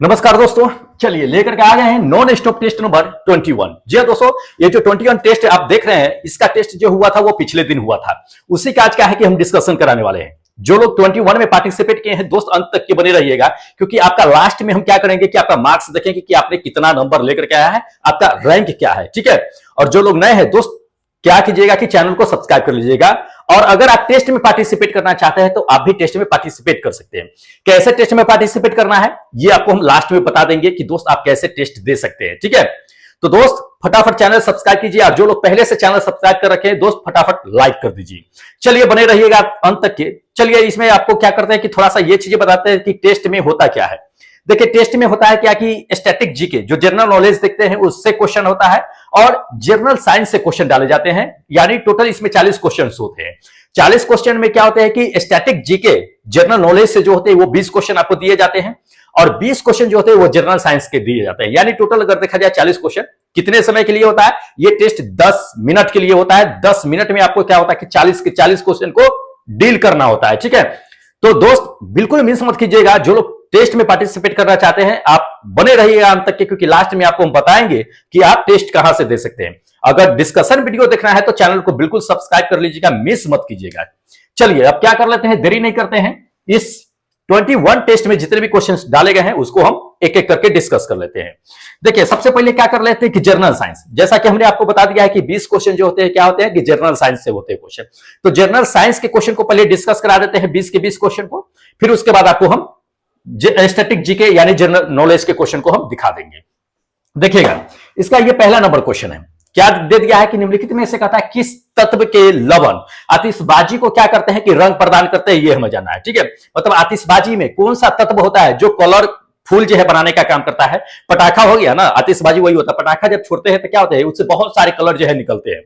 नमस्कार दोस्तों, चलिए लेकर के आ गए हैं नॉन स्टॉप टेस्ट नंबर 21। जी हाँ दोस्तों, ये जो 21 टेस्ट आप देख रहे हैं, इसका टेस्ट जो हुआ था वो पिछले दिन हुआ था। उसी का आज क्या है कि हम डिस्कशन कराने वाले हैं। जो लोग 21 में पार्टिसिपेट किए हैं दोस्त, अंत तक के बने रहिएगा, क्योंकि आपका लास्ट में हम क्या करेंगे कि आपका मार्क्स देखेंगे कि आपने कितना नंबर लेकर के आया है, आपका रैंक क्या है। ठीक है, और जो लोग नए हैं दोस्त, क्या कीजिएगा कि चैनल को सब्सक्राइब कर लीजिएगा। और अगर आप टेस्ट में पार्टिसिपेट करना चाहते हैं तो आप भी टेस्ट में पार्टिसिपेट कर सकते हैं। कैसे टेस्ट में पार्टिसिपेट करना है ये आपको हम लास्ट में बता देंगे कि दोस्त आप कैसे टेस्ट दे सकते हैं। ठीक है, तो दोस्त फटाफट चैनल सब्सक्राइब कीजिए, और जो लोग पहले से चैनल सब्सक्राइब कर रखे हैं दोस्त फटाफट लाइक कर दीजिए। चलिए बने रहिएगा अंत तक के। चलिए इसमें आपको क्या करते हैं कि थोड़ा सा ये चीजें बताते हैं कि टेस्ट में होता क्या है। देखिए, टेस्ट में होता है क्या कि स्टैटिक जीके जो जनरल नॉलेज देखते हैं उससे क्वेश्चन होता है, और जनरल साइंस से क्वेश्चन डाले जाते हैं। यानी टोटल इसमें 40 क्वेश्चन होते हैं। 40 क्वेश्चन में क्या होते हैं कि स्टैटिक जीके जनरल नॉलेज से जो होते हैं वो 20 क्वेश्चन आपको दिए जाते हैं, और 20 क्वेश्चन जो होते हैं वो जनरल साइंस के दिए जाते हैं। यानी टोटल अगर देखा जाए 40 क्वेश्चन कितने समय के लिए होता है, ये टेस्ट 10 मिनट के लिए होता है। 10 मिनट में आपको क्या होता है कि 40 के 40 क्वेश्चन को डील करना होता है। ठीक है, तो दोस्त बिल्कुल मिस मत कीजिएगा। जो लोग टेस्ट में पार्टिसिपेट करना चाहते हैं आप बने रहिएगा अंत तक के, क्योंकि लास्ट में आपको हम बताएंगे कि आप टेस्ट कहां से दे सकते हैं। अगर डिस्कशन वीडियो देखना है तो चैनल को बिल्कुल सब्सक्राइब कर लीजिएगा, मिस मत कीजिएगा। चलिए अब क्या कर लेते हैं, देरी नहीं करते हैं। इस 21 टेस्ट में जितने भी क्वेश्चंस डाले गए हैं उसको हम एक एक करके डिस्कस कर लेते हैं। देखिए, सबसे पहले क्या कर लेते हैं कि जनरल साइंस, जैसा कि हमने आपको बता दिया है कि 20 क्वेश्चन जो होते हैं क्या होते हैं कि जनरल साइंस से होते हैं क्वेश्चन। तो जनरल साइंस के क्वेश्चन को पहले डिस्कस करा देते हैं, 20 के 20 क्वेश्चन को। फिर उसके बाद आपको हम स्टैटिक जीके यानी जनरल नॉलेज के क्वेश्चन को हम दिखा देंगे। देखिएगा, इसका ये पहला नंबर क्वेश्चन है। क्या दे दिया है कि निम्नलिखित में से कहता है किस तत्व के लवण आतिशबाजी को क्या करते हैं कि रंग प्रदान करते हैं, ये हमें जानना है। ठीक है, मतलब आतिशबाजी में कौन सा तत्व होता है जो कलर फूल जो है बनाने का काम करता है। पटाखा हो गया ना, आतिशबाजी वही होता है। पटाखा जब छोड़ते हैं तो क्या होता है, उससे बहुत सारे कलर जो है निकलते हैं।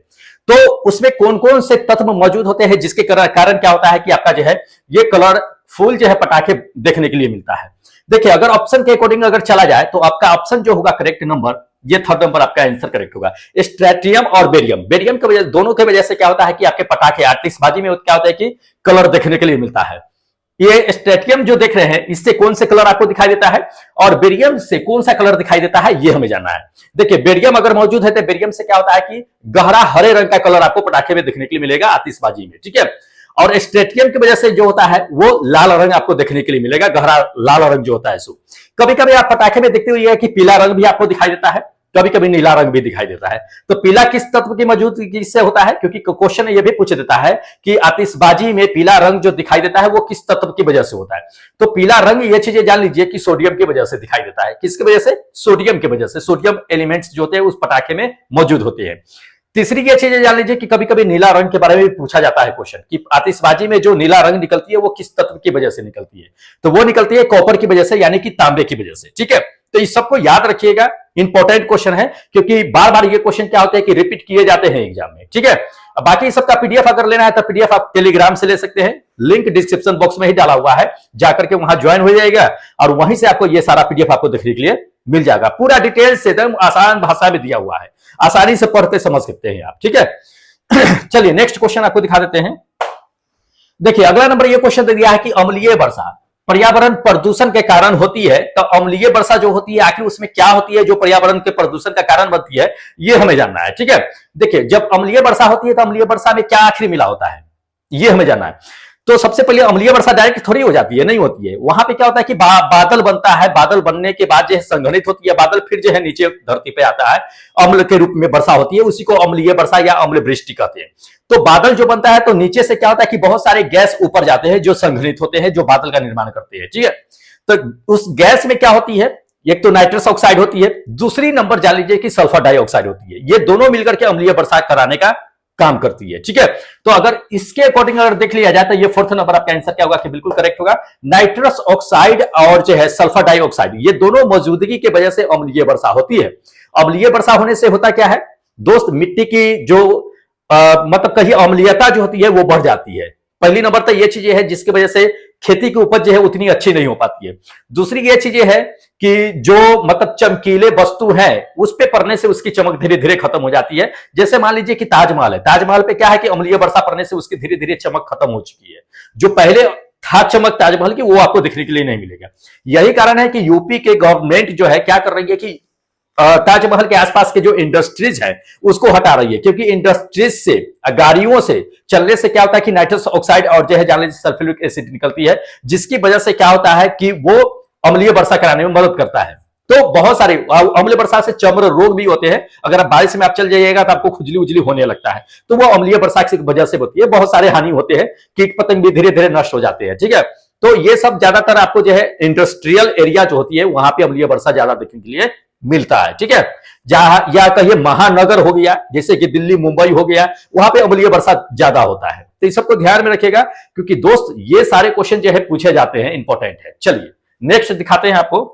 तो उसमें कौन कौन से तत्व मौजूद होते हैं जिसके कारण क्या होता है कि आपका जो है ये कलर फूल जो है पटाखे देखने के लिए मिलता है। देखिए, अगर ऑप्शन के अकॉर्डिंग अगर चला जाए तो आपका ऑप्शन जो होगा करेक्ट नंबर, ये थर्ड नंबर आपका आंसर करेक्ट होगा। स्ट्रेटियम और बेरियम, बेरियम की वजह, दोनों की वजह से क्या होता है कि आपके पटाखे आतिशबाजी में क्या होता है कि कलर देखने के लिए मिलता है। ये स्ट्रेटियम जो देख रहे हैं इससे कौन से कलर आपको दिखाई देता है, और बेरियम से कौन सा कलर दिखाई देता है, ये हमें जानना है। देखिए, बेरियम अगर मौजूद है तो बेरियम से क्या होता है कि गहरा हरे रंग का कलर आपको पटाखे में देखने के लिए मिलेगा आतिशबाजी में। ठीक है, और स्ट्रेटियम की वजह से जो होता है वो लाल रंग आपको देखने के लिए मिलेगा, गहरा लाल रंग जो होता है। सो कभी कभी आप पटाखे में देखते हुए कि पीला रंग भी आपको दिखाई देता है, कभी कभी नीला रंग भी दिखाई देता है। तो पीला किस तत्व की मौजूदगी से होता है, क्योंकि क्वेश्चन ये भी पूछ देता है कि आतिशबाजी में पीला रंग जो दिखाई देता है वो किस तत्व की वजह से होता है। तो पीला रंग ये चीजें जान लीजिए कि सोडियम की वजह से दिखाई देता है। किसकी वजह से, सोडियम की वजह से। सोडियम एलिमेंट्स जो होते हैं उस पटाखे में मौजूद होते हैं। तीसरी ये चीजें जान लीजिए कि कभी कभी नीला रंग के बारे में भी पूछा जाता है क्वेश्चन कि आतिशबाजी में जो नीला रंग निकलती है वो किस तत्व की वजह से निकलती है। तो वो निकलती है कॉपर की वजह से, यानी कि तांबे की वजह से। ठीक है, तो इस सबको याद रखिएगा, इंपॉर्टेंट क्वेश्चन है, क्योंकि बार बार ये क्वेश्चन क्या होते हैं कि रिपीट किए जाते हैं एग्जाम में। ठीक है, बाकी सबका पीडीएफ अगर लेना है तो पीडीएफ आप टेलीग्राम से ले सकते हैं, लिंक डिस्क्रिप्शन बॉक्स में ही डाला हुआ है, जाकर के वहां ज्वाइन हो जाएगा और वहीं से आपको ये सारा पीडीएफ आपको देखने के लिए मिल जाएगा। पूरा डिटेल से एकदम आसान भाषा में दिया हुआ है, आसानी से पढ़ते समझ सकते हैं आप। ठीक है, चलिए नेक्स्ट क्वेश्चन आपको दिखा देते हैं। देखिए, अगला नंबर ये क्वेश्चन दे दिया है कि अम्लीय वर्षा पर्यावरण प्रदूषण के कारण होती है। तो अम्लीय वर्षा जो होती है आखिर उसमें क्या होती है जो पर्यावरण के प्रदूषण का कारण बनती है, ये हमें जानना है। ठीक है, देखिए, जब अम्लीय वर्षा होती है तो अम्लीय वर्षा में क्या आखिर मिला होता है, ये हमें जानना है। तो सबसे पहले अम्लीय वर्षा डायरेक्ट थोड़ी हो जाती है, नहीं होती है। वहां पे क्या होता है कि बादल बनता है, बादल बनने के बाद जो है संघनित होती है बादल, फिर जो है नीचे धरती पे आता है, अम्ल के रूप में वर्षा होती है, उसी को अम्लीय वर्षा या अम्ल वृष्टि कहते हैं। तो बादल जो बनता है तो नीचे से क्या होता है कि बहुत सारे गैस ऊपर जाते हैं जो संघनित होते हैं, जो बादल का निर्माण करते हैं। ठीक है, तो उस गैस में क्या होती है, एक तो नाइट्रस ऑक्साइड होती है, दूसरी नंबर जान लीजिए कि सल्फर डाइऑक्साइड होती है। ये दोनों मिलकर के अम्लीय वर्षा कराने का काम करती है। ठीक है, तो अगर इसके अकॉर्डिंग अगर देख लिया जाए तो ये फोर्थ नंबर आपका आंसर क्या होगा कि बिल्कुल करेक्ट होगा। नाइट्रस ऑक्साइड और जो है सल्फर डाइऑक्साइड, ये दोनों मौजूदगी की वजह से अम्लीय वर्षा होती है। अम्लीय वर्षा होने से होता क्या है दोस्त, मिट्टी की जो मतलब कहीं अम्लीयता जो होती है वो बढ़ जाती है। पहली नंबर तो ये चीजें है जिसकी वजह से खेती की उपज जो है उतनी अच्छी नहीं हो पाती है। दूसरी ये चीजें है कि जो मतलब चमकीले वस्तु है उस पे पड़ने से उसकी चमक धीरे धीरे खत्म हो जाती है। जैसे मान लीजिए कि ताजमहल है, ताजमहल पे क्या है कि अम्लीय वर्षा पड़ने से उसकी धीरे धीरे चमक खत्म हो चुकी है। जो पहले था चमक ताजमहल की, वो आपको देखने के लिए नहीं मिलेगा। यही कारण है कि यूपी के गवर्नमेंट जो है क्या कर रही है कि ताजमहल के आसपास के जो इंडस्ट्रीज है उसको हटा रही है, क्योंकि इंडस्ट्रीज से, गाड़ियों से चलने से क्या होता है कि नाइट्रस ऑक्साइड और जो है जान लीजिए सल्फ्यूरिक एसिड निकलती है, जिसकी वजह से क्या होता है कि वो अम्लीय वर्षा कराने में मदद करता है। तो बहुत सारे अम्लीय वर्षा से चर्म रोग भी होते हैं। अगर आप बारिश में आप चल जाइएगा तो आपको खुजली उजली होने लगता है, तो वो अम्लीय वर्षा की वजह से होती है। बहुत सारे हानि होते हैं, कीट पतंग भी धीरे धीरे नष्ट हो जाते हैं। ठीक है, तो ये सब ज्यादातर आपको जो है इंडस्ट्रियल एरिया जो होती है वहां पे अम्लीय वर्षा ज्यादा देखने के लिए मिलता है। ठीक है, जहां या कहिए महानगर हो गया, जैसे कि दिल्ली मुंबई हो गया, वहां पे अम्लीय वर्षा ज्यादा होता है। तो इस सबको ध्यान में रखिएगा, क्योंकि दोस्त ये सारे क्वेश्चन जो है पूछे जाते हैं, इंपॉर्टेंट है। चलिए नेक्स्ट दिखाते हैं आपको।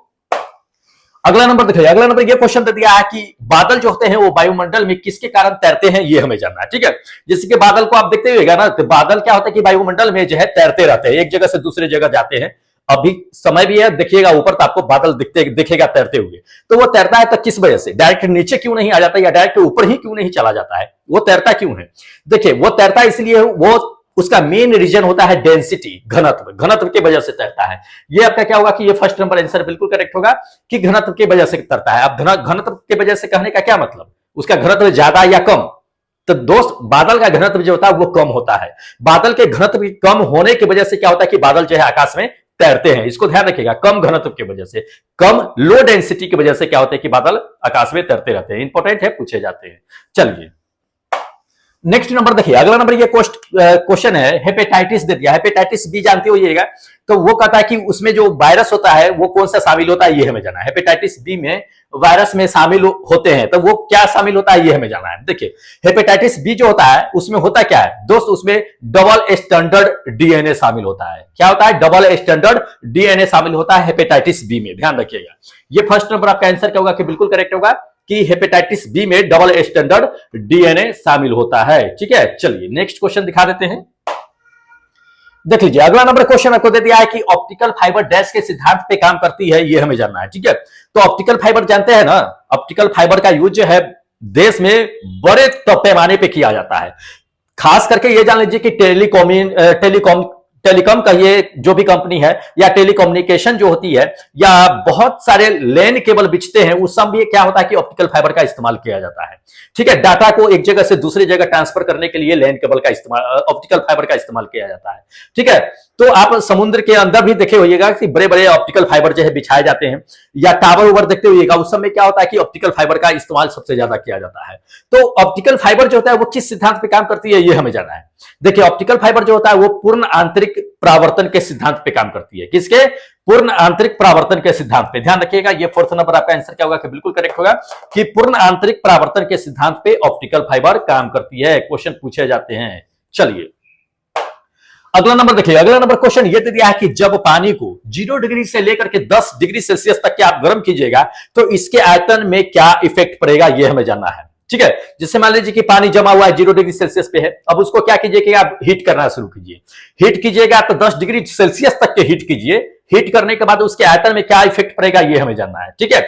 अगला नंबर देखिए, अगला नंबर ये क्वेश्चन दे दिया है कि बादल जो होते हैं वो वायुमंडल में किसके कारण तैरते हैं, ये हमें जानना है। ठीक है, जैसे कि बादल को आप देखते हुएगा ना, तो बादल क्या होता है कि वायुमंडल में जो है तैरते रहते हैं, एक जगह से दूसरी जगह जाते हैं। अभी समय भी है, देखिएगा ऊपर तो आपको बादल दिखेगा तैरते हुए। तो वो तैरता है तो किस वजह से, डायरेक्ट नीचे क्यों नहीं आ जाता या डायरेक्ट ऊपर ही क्यों नहीं चला जाता है, वो तैरता क्यों है? देखिए वो तैरता इसलिए, वो उसका मेन रीजन होता है डेंसिटी, घनत्व, घनत्व की वजह से तैरता है। ये आपका क्या होगा कि ये फर्स्ट नंबर आंसर बिल्कुल करेक्ट होगा कि घनत्व की वजह से तैरता है। अब घनत्व की वजह से कहने का क्या मतलब, उसका घनत्व ज्यादा या कम? तो दोस्त बादल का घनत्व जो होता है वो कम होता है। बादल के घनत्व कम होने की वजह से क्या होता है कि बादल जो है आकाश में तैरते हैं। इसको ध्यान रखिएगा, कम घनत्व की वजह से, कम लो डेंसिटी की वजह से क्या होता है कि बादल आकाश में तैरते रहते हैं। इंपॉर्टेंट है, पूछे जाते हैं। चलिए नेक्स्ट नंबर देखिए, अगला नंबर ये क्वेश्चन है, हेपेटाइटिस दे दिया। हेपेटाइटिस बी जानते होइएगा, तो वो कहता है कि उसमें जो वायरस होता है वो कौन सा शामिल होता है, ये हमें जाना है। हेपेटाइटिस बी में वायरस में शामिल होते हैं, तो वो क्या शामिल होता है ये हमें जाना है। देखिए हेपेटाइटिस बी जो होता है उसमें होता क्या है दोस्त, उसमें डबल स्टैंडर्ड डीएनए शामिल होता है। क्या होता है? डबल स्टैंडर्ड डीएनए शामिल होता है हेपेटाइटिस बी में, ध्यान रखिएगा। ये फर्स्ट नंबर आपका आंसर क्या होगा कि बिल्कुल करेक्ट होगा कि हेपेटाइटिस बी में डबल स्टैंडर्ड डीएनए शामिल होता है। ठीक है, चलिए नेक्स्ट क्वेश्चन दिखा देते हैं। देख लीजिए, अगला नंबर क्वेश्चन आपको दे दिया है कि ऑप्टिकल फाइबर डैश के सिद्धांत पे काम करती है, ये हमें जानना है। ठीक है, तो ऑप्टिकल फाइबर जानते हैं ना, ऑप्टिकल फाइबर का यूज जो है देश में बड़े पैमाने पे किया जाता है। खास करके ये जान लीजिए कि टेलीकॉम कहिए, जो भी कंपनी है, या टेलीकम्युनिकेशन जो होती है, या बहुत सारे लैंड केबल बिछते हैं, उस सब में क्या होता है कि ऑप्टिकल फाइबर का इस्तेमाल किया जाता है। ठीक है, डाटा को एक जगह से दूसरी जगह ट्रांसफर करने के लिए लैंड केबल का इस्तेमाल, ऑप्टिकल फाइबर का इस्तेमाल किया जाता है। ठीक है, तो आप समुद्र के अंदर भी देखे होइएगा कि बड़े बड़े ऑप्टिकल फाइबर जो है बिछाए जाते हैं, या टावर उवर देखते होइएगा, उस समय क्या होता है कि ऑप्टिकल फाइबर का इस्तेमाल सबसे ज्यादा किया जाता है। तो ऑप्टिकल फाइबर जो होता है वो किस सिद्धांत पे काम करती है, ये हमें जानना है। देखिए ऑप्टिकल फाइबर जो होता है वो पूर्ण आंतरिक परावर्तन के सिद्धांत पे काम करती है। किसके? पूर्ण आंतरिक परावर्तन के सिद्धांत पे। ध्यान रखिएगा, ये फोर्थ नंबर आपका आंसर क्या होगा कि बिल्कुल करेक्ट होगा कि पूर्ण आंतरिक परावर्तन के सिद्धांत पे ऑप्टिकल फाइबर काम करती है। क्वेश्चन पूछे जाते हैं। चलिए अगला नंबर देखिए, अगला नंबर क्वेश्चन ये दे दिया है कि जब पानी को 0 डिग्री से लेकर के 10 डिग्री सेल्सियस तक के आप गर्म कीजिएगा तो इसके आयतन में क्या इफेक्ट पड़ेगा, ये हमें जानना है। ठीक है, जिससे मान लीजिए कि पानी जमा हुआ है 0 डिग्री सेल्सियस पे है, अब उसको क्या कीजिए कि आप हीट करना शुरू कीजिए। हीट कीजिएगा तो 10 डिग्री सेल्सियस तक के हीट कीजिए। हीट करने के बाद उसके आयतन में क्या इफेक्ट पड़ेगा, ये हमें जानना है। ठीक है,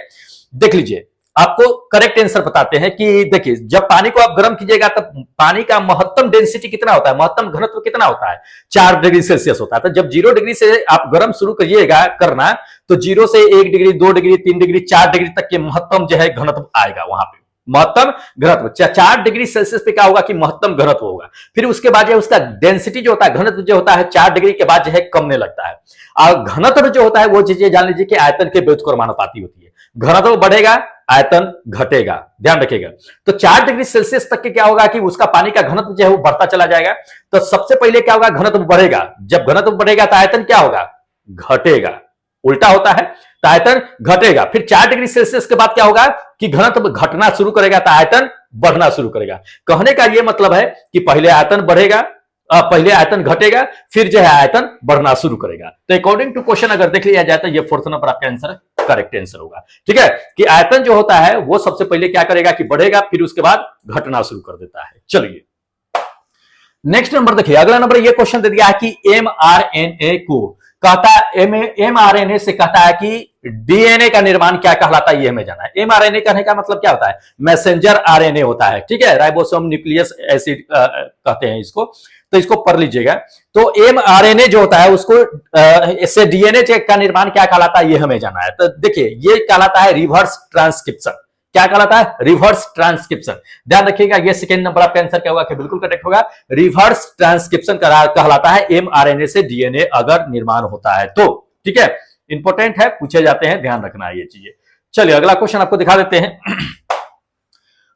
देख लीजिए, आपको करेक्ट आंसर बताते हैं कि देखिए जब पानी को आप गर्म कीजिएगा तब पानी का महत्तम डेंसिटी कितना होता है, महत्तम घनत्व कितना होता है, 4 डिग्री सेल्सियस होता है। तो जब 0 डिग्री से आप गर्म शुरू करिएगा करना, तो 0 से 1 डिग्री, 2 डिग्री, 3 डिग्री, 4 डिग्री तक के महत्तम जो है घनत्व आएगा। वहां पे महत्तम घनत्व 4 डिग्री सेल्सियस पे क्या होगा कि महत्तम घनत्व होगा। फिर उसके बाद जो उसका डेंसिटी जो होता है, घनत्व जो होता है 4 डिग्री के बाद जो है कमने लगता है। और घनत्व जो होता है वो चीजें जान लीजिए कि आयतन के व्युत्क्रमानुपाती होती है। घनत्व बढ़ेगा, आयतन घटेगा, ध्यान रखिएगा। तो 4 डिग्री सेल्सियस तक के क्या होगा कि उसका पानी का घनत्व जो है वो बढ़ता चला जाएगा। तो सबसे पहले क्या होगा, घनत्व बढ़ेगा। जब घनत्व बढ़ेगा तो आयतन क्या होगा, घटेगा। उल्टा होता है तो आयतन घटेगा। फिर 4 डिग्री सेल्सियस के बाद क्या होगा कि घनत्व घटना शुरू करेगा तो आयतन बढ़ना शुरू करेगा। कहने का यह मतलब है कि पहले आयतन बढ़ेगा, पहले आयतन घटेगा, फिर जो है आयतन बढ़ना शुरू करेगा। तो अकॉर्डिंग टू क्वेश्चन अगर देख लिया जाए तो ये फोर्थ नंबर आपका आंसर करेक्ट आंसर होगा। ठीक है, कि आयतन जो होता है वो सबसे पहले क्या करेगा कि बढ़ेगा, फिर उसके बाद घटना शुरू कर देता है। चलिए नेक्स्ट नंबर देखिए, अगला नंबर ये क्वेश्चन दे दिया है कि mRNA को कहता है, mRNA से कहता है कि डीएनए का निर्माण क्या कहलाता है, ये हमें जाना है। mRNA कहने का मतलब क्या होता है, मैसेंजर आरएनए होता है। ठीक है, राइबोसोम न्यूक्लियस एसिड कहते हैं इसको। तो इसको पढ़ लीजिएगा। तो mRNA जो होता है उसको इससे डीएनए का निर्माण क्या कहलाता है ये हमें जाना है। तो देखिए ये कहलाता है रिवर्स ट्रांसक्रिप्शन। क्या कहलाता है? Reverse transcription. ध्यान रखिएगा, ये सेकंड नंबर आपका आंसर क्या होगा कि बिल्कुल करेक्ट होगा। रिवर्स ट्रांसक्रिप्शन कहलाता है mRNA से डीएनए अगर निर्माण होता है तो। ठीक है, इंपॉर्टेंट है, पूछे जाते हैं, ध्यान रखना है ये चीजें। चलिए अगला क्वेश्चन आपको दिखा देते हैं।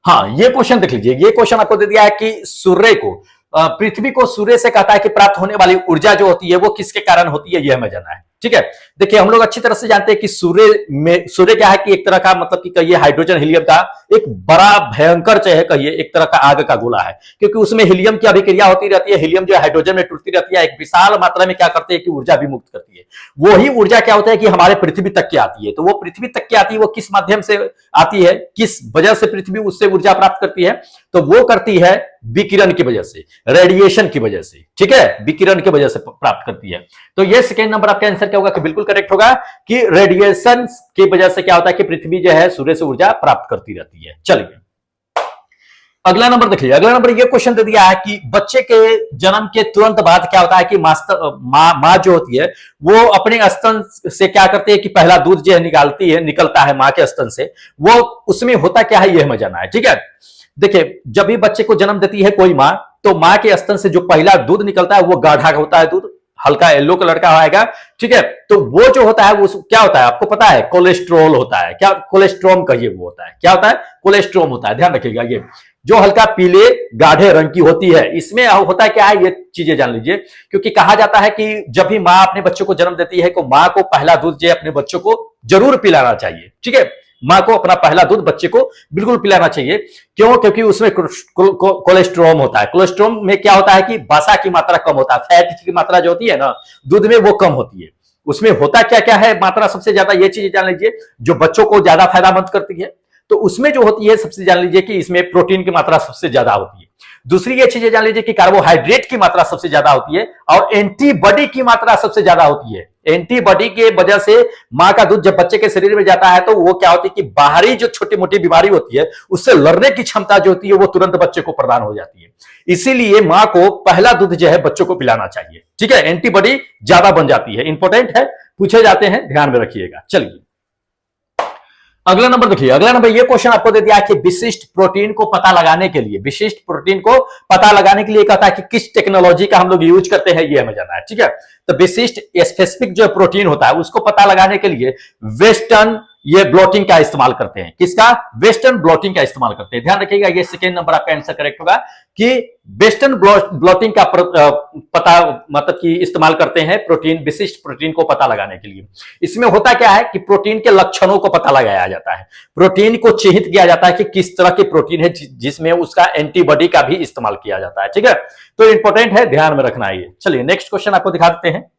हाँ, ये क्वेश्चन देख लीजिए। ये क्वेश्चन आपको दे दिया है कि सूर्य को पृथ्वी को सूर्य से कहता है कि प्राप्त होने वाली ऊर्जा जो होती है वो किसके कारण होती है, ये हमें जानना है। ठीक है, देखिए हम लोग अच्छी तरह से जानते हैं कि सूर्य क्या है कि एक तरह का मतलब कि कहिए हाइड्रोजन हीलियम का एक बड़ा भयंकर चाहे कहिए एक तरह का आग का गोला है, क्योंकि उसमें हीलियम की अभिक्रिया होती रहती है। हीलियम जो है हाइड्रोजन में टूटती रहती है, एक विशाल मात्रा में क्या करती है कि ऊर्जा भी मुक्त करती है। वही ऊर्जा क्या होता है कि हमारे पृथ्वी तक की आती है। तो वो पृथ्वी तक की आती है, वो किस माध्यम से आती है, किस वजह से पृथ्वी उससे ऊर्जा प्राप्त करती है? तो वो करती है विकिरण की वजह से, रेडिएशन की वजह से। ठीक है, विकिरण की वजह से प्राप्त करती है। तो ये सेकंड नंबर आपका आंसर क्या होगा कि बिल्कुल करेक्ट होगा कि रेडिएशन की वजह से क्या होता है कि पृथ्वी जो है सूर्य से ऊर्जा प्राप्त करती रहती है। चलिए अगला नंबर देखिए। अगला नंबर ये क्वेश्चन दे दिया है कि बच्चे के जन्म के तुरंत बाद क्या होता है कि माँ जो होती है वो अपने स्तन से क्या करती है कि पहला दूध जो है निकलता है माँ के स्तन से। वो उसमें होता क्या है ये हमें जानना है। ठीक है, देखिए जब भी बच्चे को जन्म देती है कोई माँ, तो माँ के स्तन से जो पहला दूध निकलता है वो गाढ़ा होता है, दूध हल्का येलो कलर का आएगा। ठीक है, तो वो जो होता है वो क्या होता है आपको पता है? कोलेस्ट्रॉल होता है। क्या कोलेस्ट्रॉम कहिए वो होता है, क्या होता है? कोलेस्ट्रॉम होता है। ध्यान रखिएगा, ये जो हल्का पीले गाढ़े रंग की होती है, इसमें होता है क्या है ये चीजें जान लीजिए। क्योंकि कहा जाता है कि जब भी माँ अपने बच्चों को जन्म देती है तो माँ को पहला दूध जो है अपने बच्चों को जरूर पिलाना चाहिए। ठीक है, माँ को अपना पहला दूध बच्चे को बिल्कुल पिलाना चाहिए। क्यों? क्योंकि उसमें कोलेस्ट्रॉम होता है। कोलेस्ट्रॉम में क्या होता है कि वसा की मात्रा कम होता है, फैट की मात्रा जो होती है ना दूध में वो कम होती है। उसमें होता क्या क्या है मात्रा सबसे ज्यादा, ये चीज जान लीजिए जो बच्चों को ज्यादा फायदामंद करती है। तो उसमें जो होती है सबसे जान लीजिए कि इसमें प्रोटीन की मात्रा सबसे ज्यादा होती है। दूसरी ये चीजें जान लीजिए कि कार्बोहाइड्रेट की मात्रा सबसे ज्यादा होती है और एंटीबॉडी की मात्रा सबसे ज्यादा होती है। एंटीबॉडी के वजह से मां का दूध जब बच्चे के शरीर में जाता है तो वो क्या होती है कि बाहरी जो छोटी मोटी बीमारी होती है उससे लड़ने की क्षमता जो होती है वो तुरंत बच्चे को प्रदान हो जाती है। इसीलिए मां को पहला दूध जो है बच्चों को पिलाना चाहिए। ठीक है, एंटीबॉडी ज्यादा बन जाती है। इंपॉर्टेंट है, पूछे जाते हैं, ध्यान में रखिएगा। चलिए अगला नंबर देखिए। अगला नंबर ये क्वेश्चन आपको दे दिया है कि विशिष्ट प्रोटीन को पता लगाने के लिए, विशिष्ट प्रोटीन को पता लगाने के लिए कहता है कि किस टेक्नोलॉजी का हम लोग यूज करते हैं ये हमें जानना है। ठीक है, तो विशिष्ट स्पेसिफिक जो प्रोटीन होता है उसको पता लगाने के लिए वेस्टर्न ये ब्लॉटिंग का इस्तेमाल करते हैं। किसका? वेस्टर्न ब्लॉटिंग का इस्तेमाल करते हैं। ध्यान रखिएगा, ये सेकेंड नंबर आपका आंसर करेक्ट होगा कि वेस्टर्न ब्लॉटिंग का पता मतलब कि इस्तेमाल करते हैं प्रोटीन, विशिष्ट प्रोटीन को पता लगाने के लिए। इसमें होता क्या है कि प्रोटीन के लक्षणों को पता लगाया जाता है, प्रोटीन को चिन्हित किया जाता है कि किस तरह के प्रोटीन है जिसमें उसका एंटीबॉडी का भी इस्तेमाल किया जाता है। ठीक है, तो इंपॉर्टेंट है, ध्यान में रखना है ये। चलिए नेक्स्ट क्वेश्चन आपको दिखा देते हैं।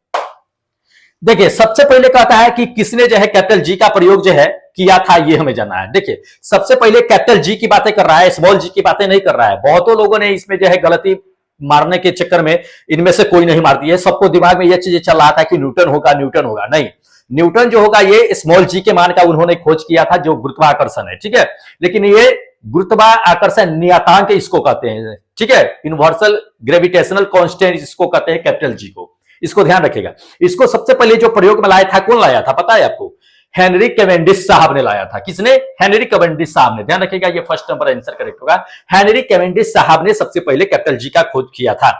देखिए सबसे पहले कहता है कि किसने जो है कैपिटल जी का प्रयोग जो है किया था ये हमें जानना है। देखिए सबसे पहले कैपिटल जी की बातें कर रहा है, स्मॉल जी की बातें नहीं कर रहा है। बहुतों लोगों ने इसमें जो है गलती मारने के चक्कर में इनमें से कोई नहीं मार दी है। सबको दिमाग में यह चीजें चल रहा था कि न्यूटन होगा, न्यूटन होगा। नहीं, न्यूटन जो होगा ये स्मॉल जी के मान का उन्होंने खोज किया था जो गुरुत्वाकर्षण है। ठीक है, लेकिन ये गुरुत्वाकर्षण नियतांक इसको कहते हैं। ठीक है, यूनिवर्सल ग्रेविटेशनल कांस्टेंट इसको कहते हैं कैपिटल जी को। इसको ध्यान रखिएगा। इसको सबसे पहले जो प्रयोग में लाया था कौन लाया था पता है आपको? हेनरी कैवेंडिश साहब ने लाया था। किसने? हेनरी कैवेंडिश साहब ने। ध्यान रखिएगा, ये फर्स्ट नंबर आंसर करेक्ट होगा। हेनरी कैवेंडिश साहब ने सबसे पहले कैपिटल जी का खोज किया था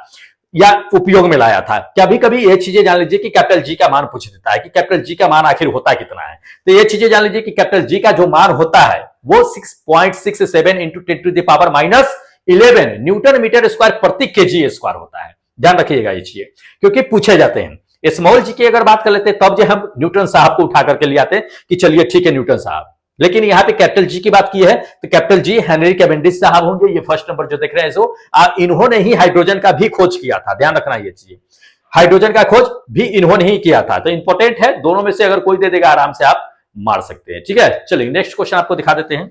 या उपयोग में लाया था। कभी कभी ये चीजें जान लीजिए कि कैपिटल जी का मान पूछ देता है कि कैपिटल जी का मान आखिर होता कितना है। तो ये चीजें जान लीजिए कि कैपिटल जी का जो मान होता है वो 6.67 into 10 to the power -11 newton metre square प्रति केजी स्क्वायर होता है। ध्यान रखिएगा ये चीजें, क्योंकि पूछे जाते हैं। स्मॉल जी की अगर बात कर लेते तब जो हम न्यूटन साहब को उठा करके ले आते कि चलिए ठीक है न्यूटन साहब, लेकिन यहां पे कैपिटल जी की बात की है तो कैपिटल जी हेनरी कैवेंडिश साहब होंगे। ये फर्स्ट नंबर जो देख रहे हैं सो इन्होंने ही हाइड्रोजन का भी खोज किया था। ध्यान रखना ये चीज, हाइड्रोजन का खोज भी इन्होंने ही किया था। तो इंपॉर्टेंट है, दोनों में से अगर कोई दे देगा आराम से आप मार सकते हैं। ठीक है, चलिए नेक्स्ट क्वेश्चन आपको दिखा देते हैं।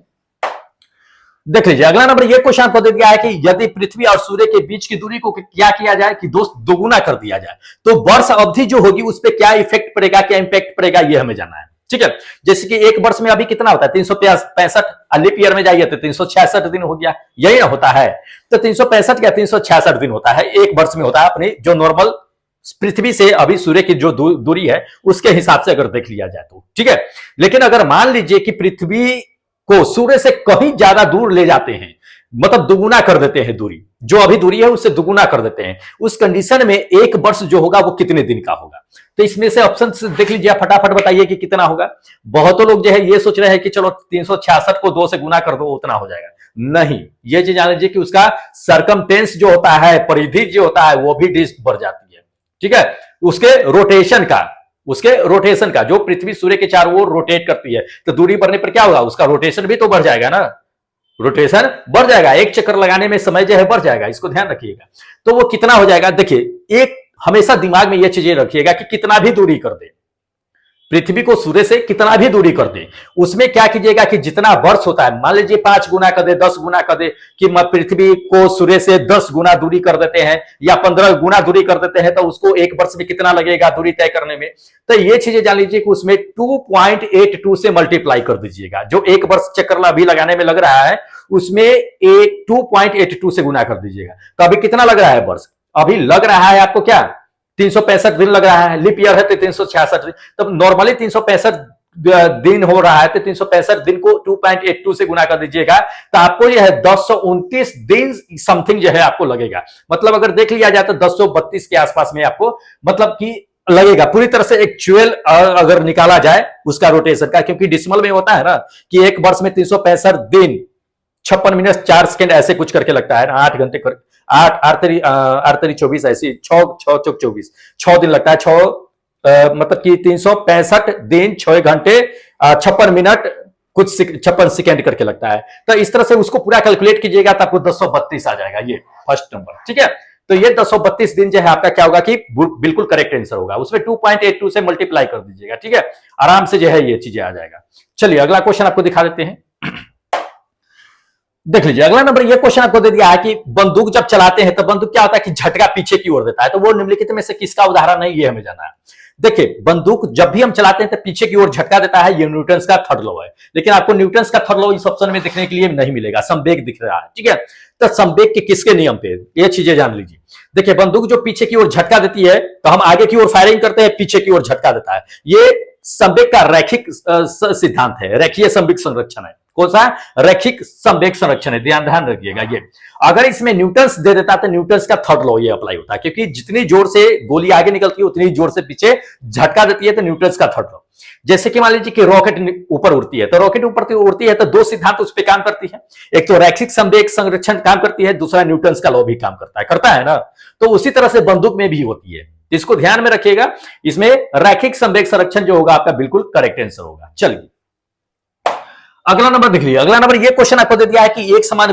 देख लीजिए अगला नंबर ये क्वेश्चन आपको दे दिया है कि यदि पृथ्वी और सूर्य के बीच की दूरी को क्या किया जाए कि दोगुना कर दिया जाए तो वर्ष अवधि जो होगी उस पर क्या इफेक्ट पड़ेगा, क्या इंपैक्ट पड़ेगा ये हमें जानना है। ठीक है, जैसे कि एक वर्ष में अभी कितना होता है 365 लीप ईयर में जाइए तो 366 दिन हो गया, यही ना होता है। तो 365 क्या 366 दिन होता है, एक वर्ष में होता है, अपनी जो नॉर्मल पृथ्वी से अभी सूर्य की जो दूरी है उसके हिसाब से अगर देख लिया जाए तो, ठीक है। लेकिन अगर मान लीजिए कि पृथ्वी को सूर्य से कहीं ज्यादा दूर ले जाते हैं, मतलब दुगुना कर देते हैं दूरी, जो अभी दूरी है उससे दुगुना कर देते हैं, उस कंडीशन में एक वर्ष जो होगा वो कितने दिन का होगा। तो इसमें से ऑप्शन देख लीजिए, फटाफट बताइए कि कितना होगा। बहुतों लोग जो है ये सोच रहे हैं कि चलो 366 को 2 से गुना कर दो उतना हो जाएगा, नहीं, ये चीज जान लीजिए कि उसका सरकमटेंस जो होता है, परिधि जो होता है वो भी बढ़ जाती है, ठीक है। उसके रोटेशन का जो पृथ्वी सूर्य के चारों ओर रोटेट करती है, तो दूरी बढ़ने पर क्या होगा, उसका रोटेशन भी तो बढ़ जाएगा ना, रोटेशन बढ़ जाएगा, एक चक्कर लगाने में समय जो है बढ़ जाएगा, इसको ध्यान रखिएगा। तो वो कितना हो जाएगा, देखिए एक हमेशा दिमाग में ये चीजें रखिएगा कि कितना भी दूरी कर दे, पृथ्वी को सूर्य से कितना भी दूरी कर दे, उसमें क्या कीजिएगा कि जितना वर्ष होता है, मान लीजिए 5 गुना कर दे, 10 गुना कर दे, कि पृथ्वी को सूर्य से 10 गुना दूरी कर देते हैं या 15 गुना दूरी कर देते हैं, तो उसको एक वर्ष में कितना लगेगा दूरी तय करने में। तो ये चीजें जान लीजिए कि उसमें 2.82 से मल्टीप्लाई कर दीजिएगा, जो एक वर्ष चक्कर अभी लगाने में लग रहा है उसमें 2.82 से गुना कर दीजिएगा। तो अभी कितना लग रहा है वर्ष, अभी लग रहा है आपको क्या 365 दिन लग रहा है, लीप ईयर है तो 366 दिन, तब नॉर्मली 365 दिन हो रहा है, तो 365 दिन को 2.82 से गुना कर दीजिएगा, तो आपको यह है 1029 दिन समथिंग जो है आपको लगेगा। मतलब अगर देख लिया जाए तो 1032 के आसपास में आपको मतलब कि लगेगा, पूरी तरह से एक्चुअल अगर निकाला जाए उसका रोटेशन का, क्योंकि डिसिमल में होता है ना कि एक वर्ष में 365 दिन 56 मिनट 4 सेकंड ऐसे कुछ करके लगता है ना, 8 घंटे कर 8 तरी 24 ऐसी 6 चौक 24 6 दिन लगता है, 6 मतलब कि 365 दिन 6 घंटे 56 मिनट कुछ 56 सेकंड करके लगता है। तो इस तरह से उसको पूरा कैलकुलेट कीजिएगा तो आपको 1032 आ जाएगा, ये फर्स्ट नंबर, ठीक है। तो ये 1032 दिन जो है आपका क्या होगा कि बिल्कुल करेक्ट आंसर होगा, उसमें 2.82 से मल्टीप्लाई कर दीजिएगा, ठीक है, आराम से जो है ये चीजें आ जाएगा। चलिए अगला क्वेश्चन आपको दिखा देते हैं, देख लीजिए अगला नंबर। ये क्वेश्चन आपको दे दिया है कि बंदूक जब चलाते हैं तो बंदूक क्या होता है कि झटका पीछे की ओर देता है, तो वो निम्नलिखित में से किसका उदाहरण है, ये हमें जाना है। देखिए बंदूक जब भी हम चलाते हैं तो पीछे की ओर झटका देता है, ये न्यूटन का थर्ड लॉ है, लेकिन आपको न्यूटन का थर्ड लॉ इस ऑप्शन में देखने के लिए नहीं मिलेगा, संवेग दिख रहा है, ठीक है। तो संवेग के किसके नियम पे, ये चीजें जान लीजिए। देखिए बंदूक जो पीछे की ओर झटका देती है तो हम आगे की ओर फायरिंग करते हैं, पीछे की ओर झटका देता है, ये संवेग का रैखिक सिद्धांत है, रेखीय संवेग संरक्षण है। कौन सा, रैखिक संवेग संरक्षण है, ध्यान रखिएगा। ये अगर इसमें न्यूटन्स दे देता तो न्यूटन्स का थर्ड लॉ ये अप्लाई होता है, क्योंकि जितनी जोर से गोली आगे निकलती है उतनी जोर से पीछे झटका देती है, तो न्यूटन्स का थर्ड लॉ। जैसे कि मान लीजिए कि रॉकेट ऊपर उड़ती है, तो रॉकेट ऊपर उड़ती है तो दो सिद्धांत उस पर काम करती है, एक तो रैखिक संवेग संरक्षण काम करती है, दूसरा न्यूटन्स का लॉ भी काम करता है ना। तो उसी तरह से बंदूक में भी होती है, इसको ध्यान में रखिएगा, इसमें रैखिक संवेग संरक्षण जो होगा आपका बिल्कुल करेक्ट आंसर होगा। चलिए अगला नंबर देख लीजिए। अगला नंबर ये क्वेश्चन आपको दे दिया है कि एक समान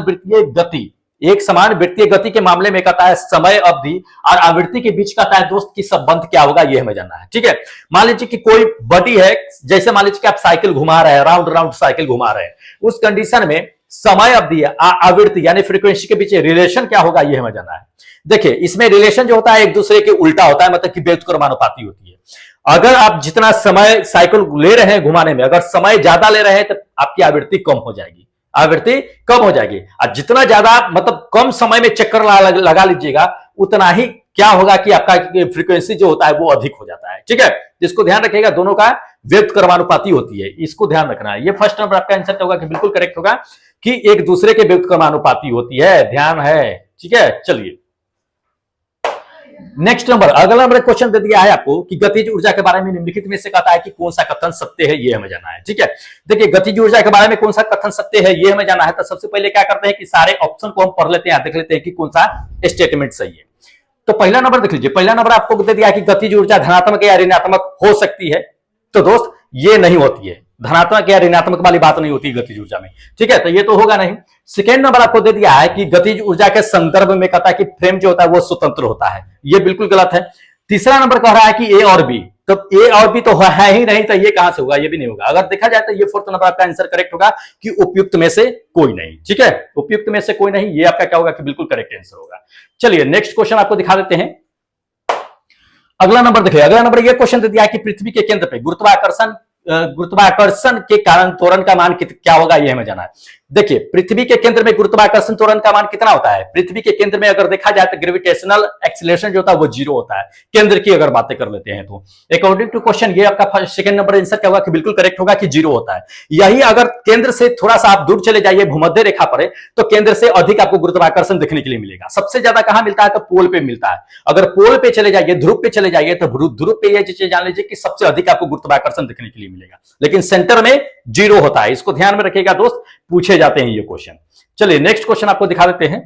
वृत्तीय गति के मामले में कहता है समय अवधि और आवृत्ति के बीच कहता है दोस्त की संबंध क्या होगा, ये हमें जानना है, ठीक है। मान लीजिए कि कोई बॉडी है, जैसे मान लीजिए कि आप साइकिल घुमा रहे हैं, राउंड साइकिल घुमा रहे हैं, उस कंडीशन में समय अवधि आवृत्ति यानी फ्रीक्वेंसी के बीच रिलेशन क्या होगा, ये हमें जानना है। देखिए इसमें रिलेशन जो होता है एक दूसरे के उल्टा होता है, मतलब कि व्युत्क्रमानुपाती होती है। अगर आप जितना समय साइकिल ले रहे हैं घुमाने में, अगर समय ज्यादा ले रहे हैं तो आपकी आवृत्ति कम हो जाएगी, और जितना ज्यादा मतलब कम समय में चक्कर लगा लीजिएगा उतना ही क्या होगा कि आपका फ्रीक्वेंसी जो होता है वो अधिक हो जाता है, ठीक है। जिसको ध्यान रखिएगा, दोनों का व्युत्क्रमानुपाती होती है, इसको ध्यान रखना है। ये फर्स्ट नंबर आपका आंसर होगा कि बिल्कुल करेक्ट होगा कि एक दूसरे के व्युत्क्रमानुपाती होती है, ध्यान है, ठीक है। चलिए नेक्स्ट नंबर, अगला नंबर क्वेश्चन दे दिया है आपको कि गतिज ऊर्जा के बारे में निम्नलिखित में से कहता है कि कौन सा कथन सत्य है, ये हमें जानना है, ठीक है। देखिए गतिज ऊर्जा के बारे में कौन सा कथन सत्य है ये हमें जानना है, तो सबसे पहले क्या करते हैं कि सारे ऑप्शन को हम पढ़ लेते हैं, देख लेते हैं कि कौन सा स्टेटमेंट सही है। तो पहला नंबर देख लीजिए, पहला नंबर आपको दे दिया कि गतिज ऊर्जा धनात्मक या ऋणात्मक हो सकती है, तो दोस्त ये नहीं होती है, धनात्मक या ऋणात्मक वाली बात नहीं होती गतिज ऊर्जा में, ठीक है, तो ये तो होगा नहीं। सेकेंड नंबर आपको दे दिया है कि गतिज ऊर्जा के संदर्भ में कहता है कि फ्रेम जो होता है वो स्वतंत्र होता है, ये बिल्कुल गलत है। तीसरा नंबर कह रहा है कि ए और बी, तो ए और बी तो है ही नहीं, तो ये कहां से होगा, ये भी नहीं होगा। अगर देखा जाए तो ये फोर्थ नंबर आपका आंसर करेक्ट होगा कि उपयुक्त में से कोई नहीं, ठीक है, उपयुक्त में से कोई नहीं, ये आपका क्या होगा कि बिल्कुल करेक्ट आंसर होगा। चलिए नेक्स्ट क्वेश्चन आपको दिखा देते हैं। अगला नंबर देखिए, अगला नंबर ये क्वेश्चन दे दिया है कि पृथ्वी के केंद्र पे गुरुत्वाकर्षण गुरुत्वाकर्षण के कारण त्वरण का मान क्या होगा ये हमें जाना है। देखिए पृथ्वी के केंद्र में गुरुत्वाकर्षण त्वरण का मान कितना होता है? पृथ्वी के केंद्र में अगर देखा जाए तो ग्रेविटेशनल एक्सीलरेशन जो होता है वो 0 होता है। केंद्र की अगर बातें कर लेते हैं तो अकॉर्डिंग टू क्वेश्चन ये आपका सेकंड नंबर आंसर क्या होगा कि बिल्कुल करेक्ट होगा कि 0 होता है। यही अगर केंद्र से थोड़ा सा आप दूर चले जाइए भूमध्य रेखा पर तो केंद्र से अधिक आपको गुरुत्वाकर्षण देखने के लिए मिलेगा। सबसे ज्यादा कहां मिलता है? तो पोल पे मिलता है। अगर पोल पे चले जाइए, ध्रुव पे चले जाइए तो ध्रुव पे ये चीजें जान लीजिए कि सबसे अधिक आपको गुरुत्वाकर्षण देखने के लिए मिलेगा, लेकिन सेंटर में 0 होता है। इसको ध्यान में रखिएगा दोस्त, पूछे जाते हैं ये क्वेश्चन। चलिए नेक्स्ट क्वेश्चन आपको दिखा देते हैं।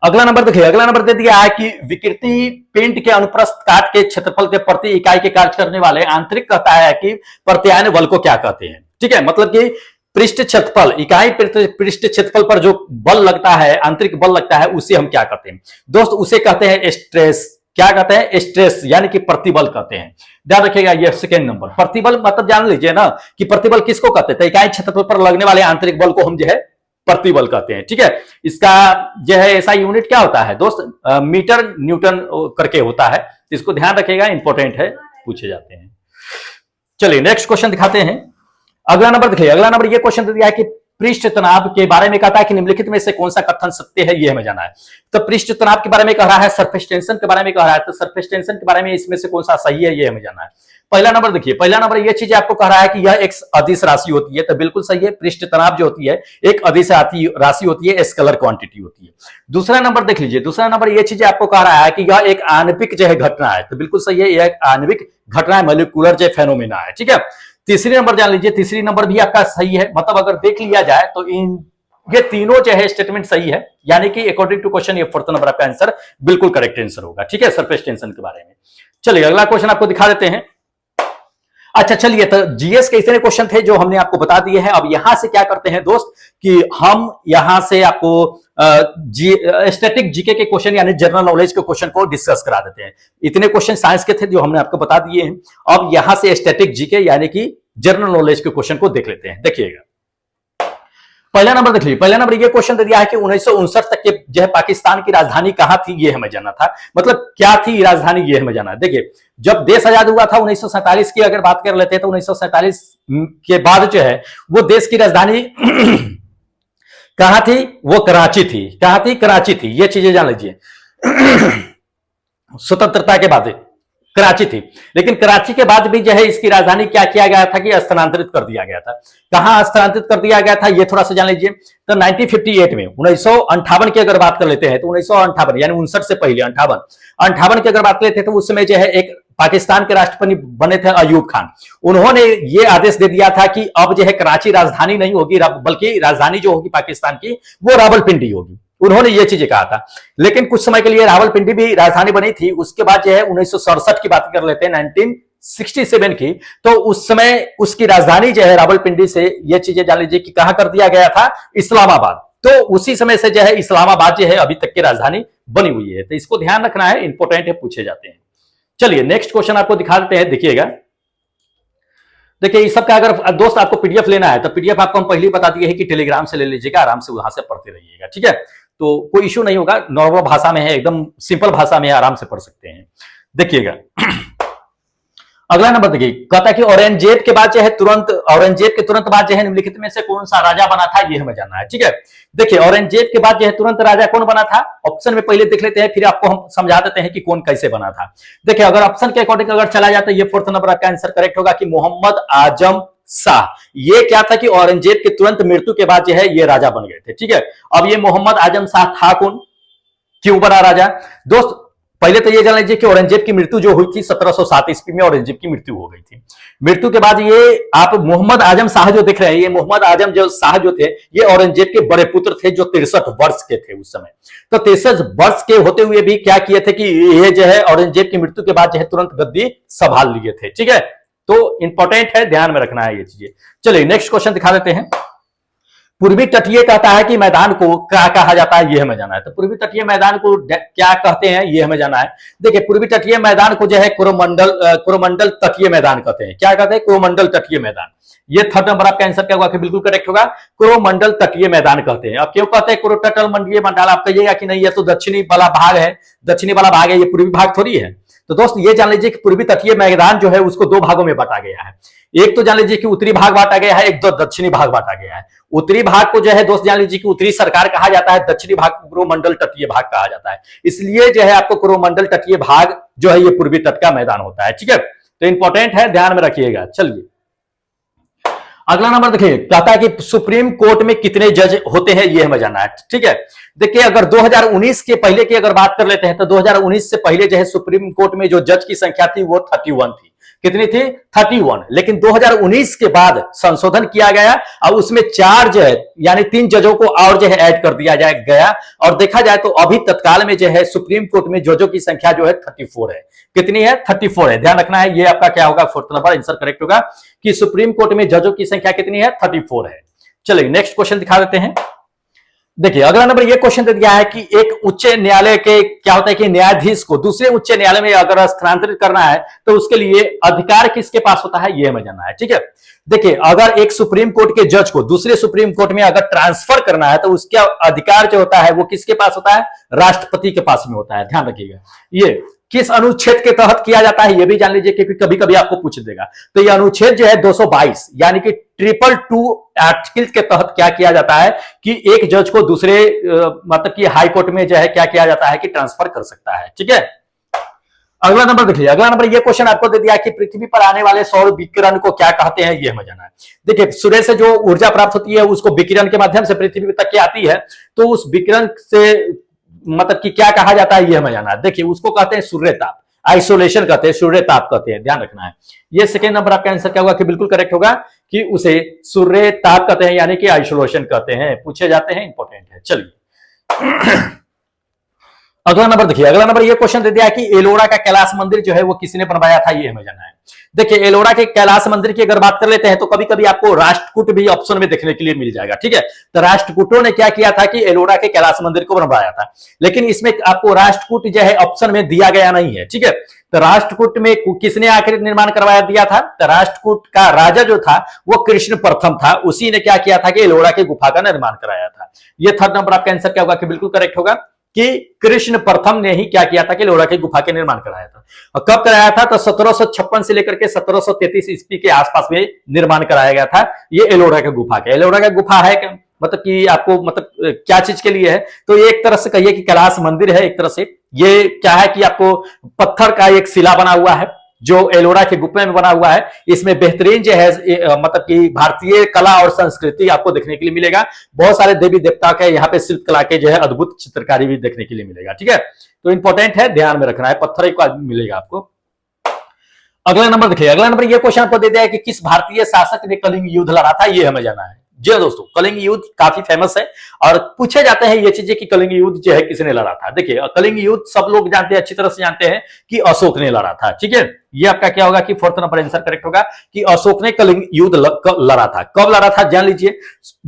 अगला नंबर देखिए, अगला नंबर दे दिया है कि विकृति पिंड के अनुप्रस्थ काट के क्षेत्रफल के प्रति इकाई के कार्य करने वाले आंतरिक कहता है कि प्रत्यायन बल को क्या कहते हैं। ठीक है, मतलब कि पृष्ठ क्षेत्रफल, इकाई पृष्ठ क्षेत्रफल पर जो बल लगता है, आंतरिक बल लगता है, उसे हम क्या कहते हैं दोस्त? उसे कहते हैं स्ट्रेस। क्या कहते हैं? स्ट्रेस, यानी कि प्रतिबल कहते हैं। ध्यान रखिएगा, ये सेकेंड नंबर। प्रतिबल मतलब जान लीजिए ना कि प्रतिबल किसको कहते हैं? तो इकाई क्षेत्रफल पर लगने वाले आंतरिक बल को हम जो है प्रतिबल कहते हैं। ठीक है, इसका जो है ऐसा यूनिट क्या होता है दोस्त? मीटर न्यूटन करके होता है। इसको ध्यान रखिएगा, इंपॉर्टेंट है, पूछे जाते हैं। चलिए नेक्स्ट क्वेश्चन दिखाते हैं। अगला नंबर देखिए, अगला नंबर ये क्वेश्चन दिया है कि पृष्ठ तनाव के बारे में कहता है कि निम्नलिखित में से कौन सा कथन सत्य है, ये हमें जाना है। तो पृष्ठ तनाव के बारे में कह रहा है, सरफेस टेंशन के बारे में कह रहा है, तो सरफेस टेंशन के बारे में इसमें से कौन सा सही है ये हमें जाना है। पहला नंबर देखिए, पहला नंबर ये चीज आपको कह रहा है कि यह एक अदिश राशि होती है, तो बिल्कुल सही है। पृष्ठ तनाव जो होती है एक अदिश राशि होती है, स्केलर क्वांटिटी होती है। दूसरा नंबर देख लीजिए, दूसरा नंबर ये चीज आपको कह रहा है कि यह एक आणविक जो है घटना है, तो बिल्कुल सही है, यह एक आणविक घटना है, मॉलिक्यूलर जो फेनोमेना है। ठीक है, तीसरी नंबर जान लीजिए, तीसरी नंबर भी आपका सही है। मतलब अगर देख लिया जाए तो इन ये तीनों जो है स्टेटमेंट सही है, यानी कि अकॉर्डिंग टू क्वेश्चन ये फोर्थ नंबर आपका आंसर बिल्कुल करेक्ट आंसर होगा। ठीक है, सरफेस टेंशन के बारे में। चलिए अगला क्वेश्चन आपको दिखा देते हैं। अच्छा चलिए, तो जीएस के इतने क्वेश्चन थे जो हमने आपको बता दिए हैं। अब यहां से क्या करते हैं दोस्त कि हम यहां से आपको स्टैटिक जीके के क्वेश्चन यानी जनरल नॉलेज के क्वेश्चन को डिस्कस करा देते हैं। इतने क्वेश्चन साइंस के थे जो हमने आपको बता दिए हैं। अब यहां से स्टैटिक जीके यानी कि जनरल नॉलेज के क्वेश्चन को देख लेते हैं। देखिएगा पहला नंबर देख लीजिए, पहला नंबर ये क्वेश्चन दे दिया है कि 1959 तक के जो है पाकिस्तान की राजधानी कहां थी, ये हमें जानना था। मतलब क्या थी राजधानी, ये हमें जानना है। देखिए जब देश आजाद हुआ था 1947 की अगर बात कर लेते हैं तो 1947 के बाद जो है वो देश की राजधानी कहां थी? वो कराची थी। कहां थी? कराची थी। ये चीजें जान लीजिए। स्वतंत्रता के बाद कराची थी, लेकिन कराची के बाद भी जो है इसकी राजधानी क्या किया गया था कि स्थानांतरित कर दिया गया था। कहां स्थानांतरित कर दिया गया था ये थोड़ा सा जान लीजिए। तो 1958 में 1958 की अगर बात कर लेते हैं तो 1958 यानी 59 से पहले 58 की अगर बात कर लेते हैं तो उस समय जो है एक पाकिस्तान के राष्ट्रपति बने थे अयूब खान। उन्होंने ये आदेश दे दिया था कि अब जो है कराची राजधानी नहीं होगी, बल्कि राजधानी जो होगी पाकिस्तान की वो रावलपिंडी होगी। उन्होंने ये चीजें कहा था। लेकिन कुछ समय के लिए रावलपिंडी भी राजधानी बनी थी। उसके बाद जो है 1967 की बात कर लेते हैं, 1967 की, तो उस समय उसकी राजधानी जो है रावलपिंडी से ये चीजें जान लीजिए कि कहां कर दिया गया था? इस्लामाबाद। तो उसी समय से जो है इस्लामाबाद जो है अभी तक की राजधानी बनी हुई है। तो इसको ध्यान रखना है, इंपॉर्टेंट है, पूछे जाते हैं। चलिए नेक्स्ट क्वेश्चन आपको दिखा देते हैं। देखिएगा, देखिए इस सब का अगर दोस्त आपको पीडीएफ लेना है तो पीडीएफ आपको हम पहले ही बता दिए है कि टेलीग्राम से ले लीजिएगा, आराम से वहां से पढ़ते रहिएगा। ठीक है, तो कोई इश्यू नहीं होगा, नॉर्मल भाषा में है, एकदम सिंपल भाषा में आराम से पढ़ सकते हैं। देखिएगा अगला नंबर देखिए, कहता है कि औरंगजेब के बाद जो है औरंगजेब के तुरंत बाद जो है निम्नलिखित में से कौन सा राजा बना था, ये हमें जानना है। ठीक है, देखिए औरंगजेब के बाद जो है तुरंत राजा कौन बना था? ऑप्शन में पहले देख लेते हैं, फिर आपको हम समझा देते हैं कि कौन कैसे बना था। देखिए अगर ऑप्शन के अकॉर्डिंग अगर चला जाता है, ये फोर्थ नंबर आपका आंसर करेक्ट होगा कि मोहम्मद आजम शाह। ये क्या था कि औरंगजेब के तुरंत मृत्यु के बाद जो है ये राजा बन गए थे। ठीक है, अब ये मोहम्मद आजम शाह था कौन, क्यों बना राजा? दोस्त पहले तो ये जान लीजिए कि औरंगजेब की मृत्यु जो हुई थी 1707 ईस्वी में औरंगजेब की मृत्यु हो गई थी। मृत्यु के बाद ये आप मोहम्मद आजम शाह जो देख रहे हैं, ये मोहम्मद आजम जो शाह जो थे ये औरंगजेब के बड़े पुत्र थे जो 63 वर्ष के थे उस समय। तो 63 वर्ष के होते हुए भी क्या किए थे कि ये जो है औरंगजेब की मृत्यु के बाद जो है तुरंत गद्दी संभाल लिए थे। ठीक है, तो इंपॉर्टेंट है, ध्यान में रखना है ये चीजें। चलिए नेक्स्ट क्वेश्चन दिखा देते हैं। पूर्वी तटीय कहता है कि मैदान को क्या कहा जाता है, ये हमें जाना है। तो पूर्वी तटीय मैदान को क्या कहते हैं ये हमें जाना है। देखिए पूर्वी तटीय मैदान को जो है कोरोमंडल तटीय मैदान कहते हैं। क्या कहते हैं? कोरोमंडल तटीय मैदान। ये थर्ड नंबर आपका आंसर क्या होगा कि बिल्कुल करेक्ट होगा, कोरोमंडल तटीय मैदान कहते हैं। अब क्यों कहते हैं कोरोटल मंडलीय मंडल? आप कहिएगा कि नहीं ये तो दक्षिणी वाला भाग है, दक्षिणी वाला भाग है, ये पूर्वी भाग थोड़ी है। तो दोस्त ये जान लीजिए कि पूर्वी तटीय मैदान जो है उसको दो भागों में बांटा गया है। एक तो जान लीजिए कि उत्तरी भाग बांटा गया है, एक तो दक्षिणी भाग बांटा गया है। उत्तरी भाग को जो है दोस्त जान लीजिए कि उत्तरी सरकार कहा जाता है, दक्षिणी भाग को कोरोमंडल तटीय भाग कहा जाता है। इसलिए जो है आपको कोरोमंडल तटीय भाग जो है ये पूर्वी तट का मैदान होता है, ठीक है। तो इंपॉर्टेंट है, ध्यान में रखिएगा। चलिए अगला नंबर देखिए, कहता है कि सुप्रीम कोर्ट में कितने जज होते हैं ये हमें जानना है, ठीक है। देखिए अगर 2019 के पहले की अगर बात कर लेते हैं तो 2019 से पहले जो है सुप्रीम कोर्ट में जो जज की संख्या थी वो 31 थी। कितनी थी? 31। लेकिन 2019 के बाद संशोधन किया गया और उसमें 4 जो है यानी 3 जजों को और जो है ऐड कर दिया गया और देखा जाए तो अभी तत्काल में जो है सुप्रीम कोर्ट में जजों की संख्या जो है 34 है। कितनी है? 34 है। ध्यान रखना है, ये आपका क्या होगा? 4th नंबर आंसर करेक्ट होगा कि सुप्रीम कोर्ट में जजों की संख्या कितनी है? 34 है। चलिए नेक्स्ट क्वेश्चन दिखा देते हैं। देखिए अगला नंबर ये क्वेश्चन दे दिया है कि एक उच्च न्यायालय के क्या होता है कि न्यायाधीश को दूसरे उच्च न्यायालय में अगर स्थानांतरित करना है तो उसके लिए अधिकार किसके पास होता है ये हमें जानना है, ठीक है। देखिए अगर एक सुप्रीम कोर्ट के जज को दूसरे सुप्रीम कोर्ट में अगर ट्रांसफर करना है तो उसका अधिकार जो होता है वो किसके पास होता है? राष्ट्रपति के पास में होता है। ध्यान रखिएगा, ये किस अनुच्छेद के तहत किया जाता है ये भी जान लीजिए क्योंकि कभी कभी आपको पूछ देगा। तो ये अनुच्छेद जो है 222 यानी कि 222 आर्टिकल के तहत क्या किया जाता है कि एक जज को दूसरे मतलब कि हाई कोर्ट में जो है क्या किया जाता है कि ट्रांसफर कर सकता है, ठीक है। अगला नंबर देखिए, अगला नंबर ये क्वेश्चन आपको दे दिया कि पृथ्वी पर आने वाले सौर विकिरण को क्या कहते हैं ये हमें जानना है। देखिए सूर्य से जो ऊर्जा प्राप्त होती है उसको विकिरण के माध्यम से पृथ्वी तक की आती है, तो उस विकिरण से मतलब कि क्या कहा जाता है ये हमें जानना है। देखिए उसको कहते हैं सूर्य ताप, आइसोलेशन कहते हैं, सूर्य ताप कहते हैं। ध्यान रखना है, ये सेकेंड नंबर आपका आंसर क्या होगा कि बिल्कुल करेक्ट होगा कि उसे सूर्य ताप कहते हैं यानी कि आइसोलेशन कहते हैं, पूछे जाते हैं, इंपॉर्टेंट है। चलिए अगला नंबर देखिए, अगला नंबर ये क्वेश्चन दे दिया है कि एलोरा का कैलाश मंदिर जो है वो किसने बनवाया था ये हमें जानना है। देखिए एलोरा के कैलाश मंदिर की अगर बात कर लेते हैं तो कभी कभी आपको राष्ट्रकूट भी ऑप्शन में देखने के लिए मिल जाएगा, ठीक है। तो राष्ट्रकूटों ने क्या किया था कि एलोरा के कैलाश मंदिर को बनवाया था, लेकिन इसमें आपको राष्ट्रकूट जो है ऑप्शन में दिया गया नहीं है, ठीक है। तो राष्ट्रकूट में किसने आखिर निर्माण करवाया दिया था? तो राष्ट्रकूट का राजा जो था वो कृष्ण प्रथम था, उसी ने क्या किया था कि एलोरा की गुफा का निर्माण कराया था। ये 3rd नंबर आपका आंसर क्या होगा कि बिल्कुल करेक्ट होगा कि कृष्ण प्रथम ने ही क्या किया था कि एलोरा की गुफा के निर्माण कराया था। और कब कराया था? तो 1756 से लेकर के 1733 ईस्वी के आसपास में निर्माण कराया गया था ये एलोरा की गुफा का। एलोरा का गुफा है मतलब कि आपको मतलब क्या चीज के लिए है? तो ये एक तरह से कहिए कि कैलाश मंदिर है, एक तरह से ये क्या है कि आपको पत्थर का एक शिला बना हुआ है जो एलोरा के गुफा में बना हुआ है। इसमें बेहतरीन जो है मतलब कि भारतीय कला और संस्कृति आपको देखने के लिए मिलेगा। बहुत सारे देवी देवता के यहाँ पे शिल्प कला के जो है अद्भुत चित्रकारी भी देखने के लिए मिलेगा, ठीक है। तो इंपॉर्टेंट है, ध्यान में रखना है, पत्थर को मिलेगा आपको। अगला नंबर देखिए, अगला नंबर ये क्वेश्चन आपको दे दिया है कि किस भारतीय शासक ने कलिंग युद्ध लड़ा था ये हमें जानना है। जी दोस्तों, कलिंग युद्ध काफी फेमस है और पूछे जाते हैं ये चीजें कि कलिंग युद्ध जो है किसने लड़ा था। देखिए कलिंग युद्ध सब लोग जानते हैं, अच्छी तरह से जानते हैं कि अशोक ने लड़ा था, ठीक है। ये आपका क्या होगा कि 4th नंबर आंसर करेक्ट होगा कि अशोक ने कलिंग युद्ध लड़ा था। कब लड़ा था जान लीजिए,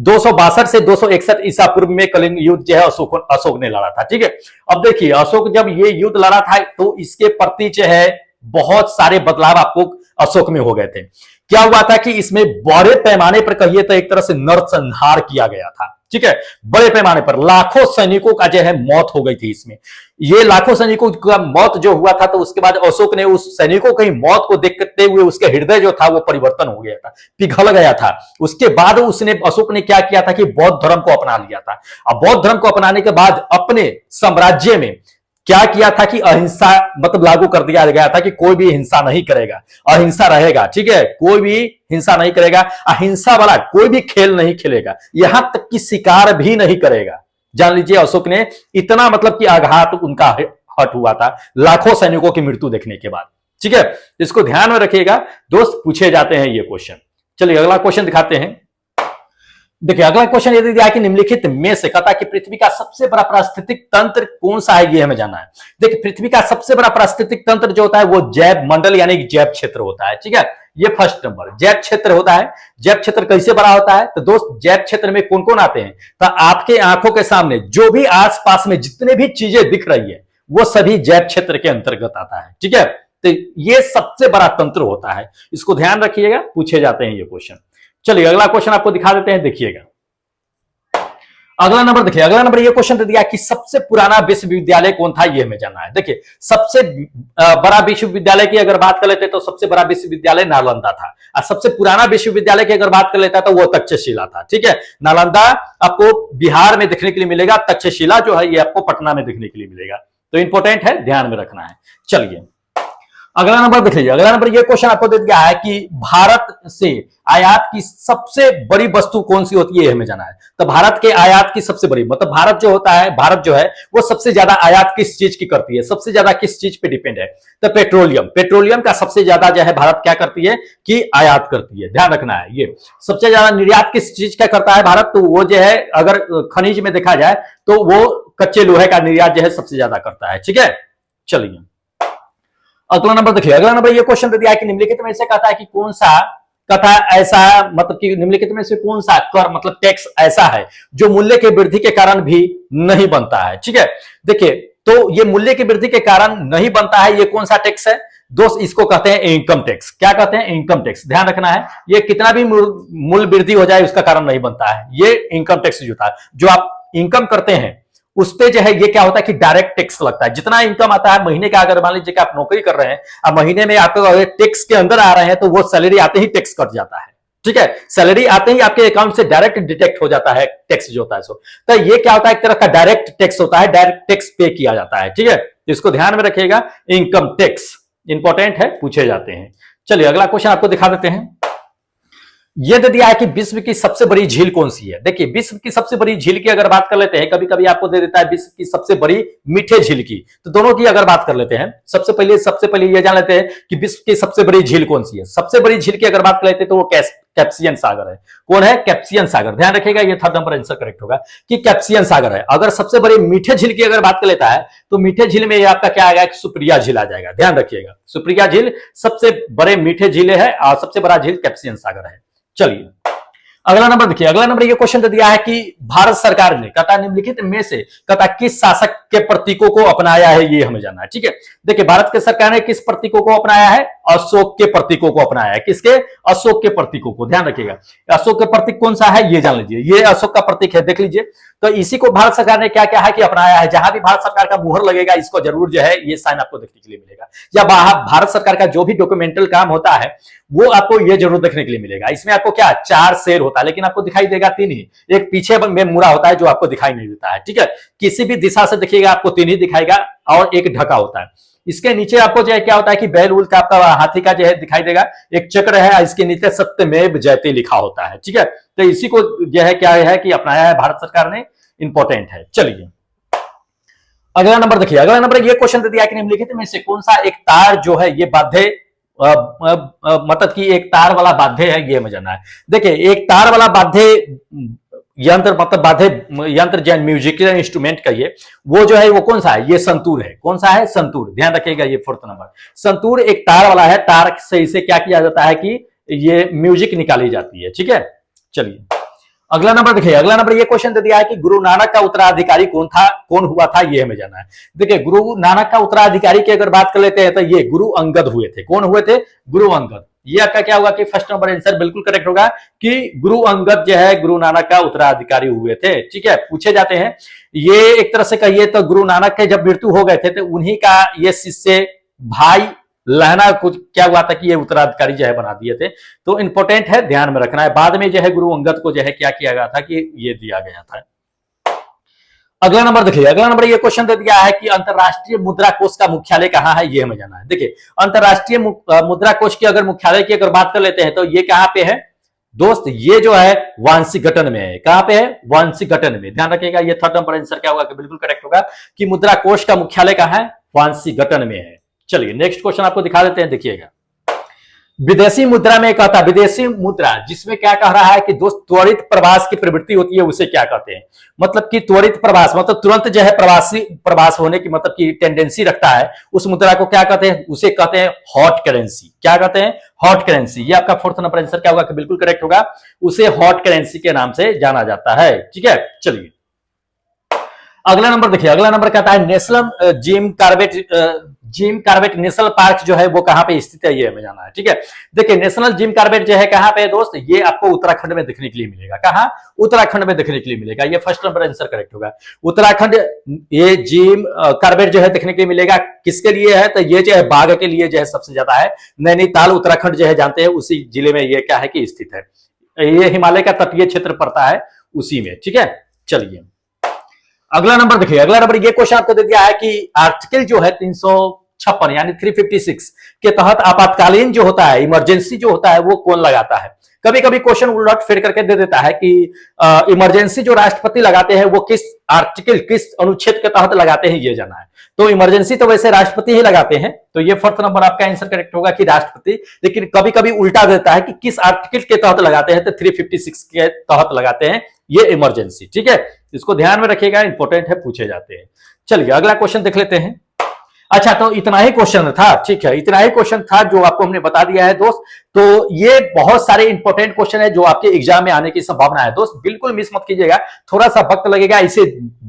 262 से 261 ईसा पूर्व में कलिंग युद्ध जो है अशोक ने लड़ा था, ठीक है। अब देखिए अशोक जब ये युद्ध लड़ा था तो इसके प्रति जो है बहुत सारे बदलाव आपको अशोक में हो गए थे। क्या हुआ था कि इसमें बड़े पैमाने पर कहिए तो एक तरह से नरसंहार किया गया था, ठीक है। बड़े पैमाने पर लाखों सैनिकों का जो है मौत हो गई थी इसमें। ये लाखों सैनिकों का मौत जो हुआ था तो उसके बाद अशोक ने उस सैनिकों की मौत को देखते हुए उसके हृदय जो था वो परिवर्तन हो गया था, पिघल गया था। उसके बाद अशोक ने क्या किया था कि बौद्ध धर्म को अपना लिया था। अब बौद्ध धर्म को अपनाने के बाद अपने साम्राज्य में क्या किया था कि अहिंसा मतलब लागू कर दिया गया था कि कोई भी हिंसा नहीं करेगा, अहिंसा रहेगा, ठीक है। कोई भी हिंसा नहीं करेगा, अहिंसा वाला कोई भी खेल नहीं खेलेगा, यहां तक कि शिकार भी नहीं करेगा। जान लीजिए अशोक ने इतना मतलब कि आघात उनका हट हुआ था लाखों सैनिकों की मृत्यु देखने के बाद, ठीक है। इसको ध्यान में रखिएगा दोस्त, पूछे जाते हैं ये क्वेश्चन। चलिए अगला क्वेश्चन दिखाते हैं। देखिए अगला क्वेश्चन ये दिया कि निम्नलिखित में से कहता कि पृथ्वी का सबसे बड़ा पारिस्थितिक तंत्र कौन सा है ये हमें जानना है। देखिए पृथ्वी का सबसे बड़ा पारिस्थितिक तंत्र जो होता है वो जैव मंडल यानी जैव क्षेत्र होता है, ठीक है। ये 1st नंबर जैव क्षेत्र होता है। जैव क्षेत्र कैसे बड़ा होता है? तो दोस्त जैव क्षेत्र में कौन कौन आते हैं? तो आपके आंखों के सामने जो भी आसपास में जितने भी चीजें दिख रही है वो सभी जैव क्षेत्र के अंतर्गत आता है, ठीक है। तो ये सबसे बड़ा तंत्र होता है, इसको ध्यान रखिएगा, पूछे जाते हैं ये क्वेश्चन। चलिए अगला क्वेश्चन आपको दिखा देते हैं, देखिएगा। अगला नंबर देखिए, अगला नंबर ये क्वेश्चन दे दिया कि सबसे पुराना विश्वविद्यालय कौन था, ये हमें जानना है। देखिए सबसे बड़ा विश्वविद्यालय की अगर बात कर लेते तो सबसे बड़ा विश्वविद्यालय नालंदा था, और सबसे पुराना विश्वविद्यालय की अगर बात कर लेता तो वो तक्षशिला था। ठीक है, नालंदा आपको बिहार में देखने के लिए मिलेगा, तक्षशिला जो है ये आपको पटना में देखने के लिए मिलेगा। तो इंपॉर्टेंट है, ध्यान में रखना है। चलिए अगला नंबर देख लीजिए, अगला नंबर ये क्वेश्चन आपको दे दिया है कि भारत से आयात की सबसे बड़ी वस्तु कौन सी होती है, हमें जाना है। तो भारत के आयात की सबसे बड़ी, मतलब भारत जो होता है, भारत जो है वो सबसे ज्यादा आयात किस चीज की करती है, सबसे ज्यादा किस चीज पे डिपेंड है, तो पेट्रोलियम। पेट्रोलियम का सबसे ज्यादा जो है भारत क्या करती है कि आयात करती है, ध्यान रखना है। ये सबसे ज्यादा निर्यात किस चीज का करता है भारत, तो वो जो है अगर खनिज में देखा जाए तो वो कच्चे लोहे का निर्यात जो है सबसे ज्यादा करता है। ठीक है, चलिए अगला नंबर देखिए, अगला नंबर ये क्वेश्चन दे दिया है कि निम्नलिखित में से कहता है कि कौन सा कथा ऐसा, मतलब कि निम्नलिखित में से कौन सा कर मतलब टैक्स ऐसा है जो मूल्य के वृद्धि के कारण भी नहीं बनता है। ठीक है, देखिए तो ये मूल्य की वृद्धि के कारण नहीं बनता है, ये कौन सा टैक्स है दोस्त, इसको कहते हैं इनकम टैक्स। क्या कहते हैं, इनकम टैक्स। ध्यान रखना है, ये कितना भी मूल्य वृद्धि हो जाए उसका कारण नहीं बनता है, ये इनकम टैक्स जो था, जो आप इनकम करते हैं उस पे जो है ये क्या होता है कि डायरेक्ट टैक्स लगता है। जितना इनकम आता है महीने का, अगर मान लीजिए कि आप नौकरी कर रहे हैं, अब महीने में आपको टैक्स के अंदर आ रहे हैं तो वो सैलरी आते ही टैक्स कट जाता है। ठीक है, सैलरी आते ही आपके अकाउंट से डायरेक्ट डिटेक्ट हो जाता है टैक्स जो होता है। तो ये क्या होता है, एक तरह का डायरेक्ट टैक्स होता है, डायरेक्ट टैक्स पे किया जाता है। ठीक है, तो इसको ध्यान में रखिएगा, इनकम टैक्स इंपॉर्टेंट है, पूछे जाते हैं। चलिए अगला क्वेश्चन आपको दिखा देते हैं। ये दे दिया है कि विश्व की सबसे बड़ी झील कौन सी है। देखिए विश्व की सबसे बड़ी झील की अगर बात कर लेते हैं, कभी कभी आपको दे देता है विश्व की सबसे बड़ी मीठे झील की, तो दोनों की अगर बात कर लेते हैं, सबसे पहले ये जान लेते हैं कि विश्व की सबसे बड़ी झील कौन सी है। सबसे बड़ी झील की अगर बात कर लेते हैं तो वो कैप्सियन सागर है। कौन है, कैप्सियन सागर। ध्यान रखिएगा, ये थर्ड नंबर आंसर करेक्ट होगा कि कैप्सियन सागर है। अगर सबसे बड़ी मीठे झील की अगर बात कर लेता है तो मीठे झील में आपका क्या आएगा, सुप्रिया झील आ जाएगा। ध्यान रखिएगा, सुप्रिया झील सबसे बड़े मीठे झील है और सबसे बड़ा झील कैप्सियन सागर है। चलिए अगला नंबर देखिए, अगला नंबर ये क्वेश्चन दे दिया है कि भारत सरकार ने कथा निम्नलिखित में से कथा किस शासक के प्रतीकों को अपनाया है, ये हमें जानना है। ठीक है, देखिए भारत के सरकार ने किस प्रतीकों को अपनाया है, अशोक के प्रतीकों को अपनाया है। किसके, अशोक के प्रतीकों को। ध्यान रखिएगा, अशोक के प्रतीक कौन सा है ये जान लीजिए, ये अशोक का प्रतीक है, देख लीजिए। तो इसी को भारत सरकार ने क्या क्या है कि अपनाया है। जहां भी भारत सरकार का मुहर लगेगा इसको जरूर जो है ये साइन आपको देखने के लिए मिलेगा, या भारत सरकार का जो भी डॉक्यूमेंटल काम होता है वो आपको ये जरूर देखने के लिए मिलेगा। इसमें आपको क्या 4 शेर होता है, लेकिन आपको दिखाई देगा 3 ही, एक पीछे में मुड़ा होता है जो आपको दिखाई नहीं देता है। ठीक है, किसी भी दिशा से देखिएगा आपको 3 ही दिखाएगा और एक ढका होता है। इसके नीचे आपको जो है क्या होता है कि बैल उल का आपका हाथी का जो है दिखाई देगा, एक चक्र है, इसके नीचे सत्यमेव जयते लिखा होता है। ठीक है, तो इसी को जो है क्या है कि अपनाया है भारत सरकार ने, इंपॉर्टेंट है। चलिए अगला नंबर देखिए, अगला नंबर ये क्वेश्चन दे दिया कि निम्नलिखित में से कौन सा एक तार जो है ये बाध्य मतलब कि एक तार वाला बाध्य है, ये हमें जानना है। देखिए एक तार वाला बाध्य यंत्र, मतलब बाध्य यंत्र जो म्यूजिकल इंस्ट्रूमेंट का ये वो जो है वो कौन सा है, ये संतूर है। कौन सा है, संतूर। ध्यान रखिएगा, ये 4th नंबर संतूर एक तार वाला है, तार से इसे क्या किया जाता है कि ये म्यूजिक निकाली जाती है। ठीक है, चलिए अगला नंबर देखिए, अगला नंबर ये क्वेश्चन दे दिया है कि गुरु नानक का उत्तराधिकारी कौन था, कौन हुआ था, ये हमें जानना है। देखिए गुरु नानक का उत्तराधिकारी की अगर बात कर लेते हैं तो ये गुरु अंगद हुए थे। कौन हुए थे, गुरु अंगद। ये आपका क्या होगा कि फर्स्ट नंबर आंसर बिल्कुल करेक्ट होगा कि गुरु अंगद जो है गुरु नानक का उत्तराधिकारी हुए थे। ठीक है, पूछे जाते हैं, ये एक तरह से कहिए तो गुरु नानक के जब मृत्यु हो गए थे तो उन्हीं का ये शिष्य भाई लहना कुछ क्या हुआ था कि ये उत्तराधिकारी जो है बना दिए थे। तो इंपॉर्टेंट है, ध्यान में रखना है। बाद में जो है गुरु अंगद को जो है क्या किया गया था कि ये दिया गया था। अगला नंबर देखिए, अगला नंबर ये क्वेश्चन दे दिया है कि अंतरराष्ट्रीय मुद्रा कोष का मुख्यालय कहाँ है, ये हमें जाना है। देखिए अंतरराष्ट्रीय मुद्रा कोष की अगर मुख्यालय की अगर बात कर लेते हैं तो ये कहाँ पे है दोस्त, ये जो है वाशिंगटन में है। कहां पे है, वाशिंगटन में। ध्यान रखिएगा, ये 3rd नंबर आंसर क्या होगा कि बिल्कुल करेक्ट होगा कि मुद्रा कोष का मुख्यालय कहाँ है, वाशिंगटन में है। चलिए नेक्स्ट क्वेश्चन आपको दिखा देते हैं, देखिएगा। विदेशी मुद्रा में कहता है, विदेशी मुद्रा जिसमें क्या कह रहा है कि दोस्त त्वरित प्रवास की प्रवृत्ति होती है उसे क्या कहते हैं। मतलब कि त्वरित प्रवास मतलब तुरंत जो है प्रवास होने की मतलब की टेंडेंसी रखता है, उस मुद्रा को क्या कहते हैं, उसे कहते हैं हॉट करेंसी। क्या कहते हैं, हॉट करेंसी। ये आपका 4th नंबर आंसर क्या होगा कि बिल्कुल करेक्ट होगा, उसे हॉट करेंसी के नाम से जाना जाता है। ठीक है, चलिए अगला नंबर देखिए, अगला नंबर कहता है national Jim Corbett national park जो है वो कहां पे स्थित है, ये हमें जाना है। ठीक है, देखिए नेशनल जिम कॉर्बेट जो है कहां पे है दोस्त, ये आपको उत्तराखंड में देखने के लिए मिलेगा। कहां? उत्तराखंड में देखने के लिए मिलेगा। ये फर्स्ट नंबर आंसर करेक्ट होगा। उत्तराखंड ये जिम कॉर्बेट जो है देखने के लिए मिलेगा। किसके लिए है? तो ये जो है बाघ के लिए जो है सबसे ज्यादा है। नैनीताल उत्तराखंड जो है जानते हैं, उसी जिले में ये क्या है कि स्थित है। ये हिमालय का तटीय क्षेत्र पड़ता है उसी में। ठीक है, चलिए अगला नंबर देखिए। अगला नंबर ये क्वेश्चन आपको दे दिया है कि आर्टिकल जो है 356 यानी 356 के तहत आपातकालीन जो होता है, इमरजेंसी जो होता है, वो कौन लगाता है। कभी कभी क्वेश्चन उलट फेर करके दे देता है कि इमरजेंसी जो राष्ट्रपति लगाते हैं वो किस आर्टिकल, किस अनुच्छेद के तहत लगाते हैं, ये जाना है। तो इमरजेंसी तो वैसे राष्ट्रपति ही लगाते हैं, तो ये फोर्थ नंबर आपका आंसर करेक्ट होगा कि राष्ट्रपति। लेकिन कभी कभी उल्टा देता है कि किस आर्टिकल के तहत लगाते हैं, तो 356 के तहत लगाते हैं ये इमरजेंसी। ठीक है, इसको ध्यान में रखिएगा, इंपॉर्टेंट है, पूछे जाते हैं। चलिए अगला क्वेश्चन देख लेते हैं। अच्छा, तो इतना ही क्वेश्चन था। ठीक है, इतना ही क्वेश्चन था जो आपको हमने बता दिया है दोस्त। तो ये बहुत सारे इंपॉर्टेंट क्वेश्चन है जो आपके एग्जाम में आने की संभावना है दोस्त, बिल्कुल मिस मत कीजिएगा। थोड़ा सा वक्त लगेगा, इसे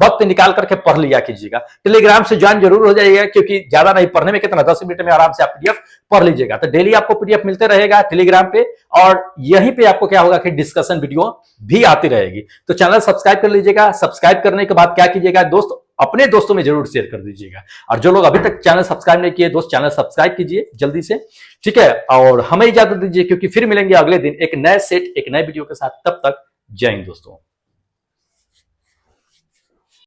वक्त निकाल करके पढ़ लिया कीजिएगा। टेलीग्राम से ज्वाइन जरूर हो जाइएगा, क्योंकि ज्यादा नहीं पढ़ने में कितना, 10 मिनट में आराम से आप पीडीएफ पढ़ लीजिएगा। तो डेली आपको पीडीएफ मिलते रहेगा टेलीग्राम पे, और यहीं पे आपको क्या होगा कि डिस्कशन वीडियो भी आती रहेगी। तो चैनल सब्सक्राइब कर लीजिएगा। सब्सक्राइब करने के बाद क्या कीजिएगा दोस्त, अपने दोस्तों में जरूर शेयर कर दीजिएगा। और जो लोग अभी तक चैनल सब्सक्राइब नहीं किए दोस्त, चैनल सब्सक्राइब कीजिए जल्दी से। ठीक है, और हमें इजाजत दीजिए, क्योंकि फिर मिलेंगे अगले दिन एक नए सेट, एक नए वीडियो के साथ। तब तक जय हिंद दोस्तों।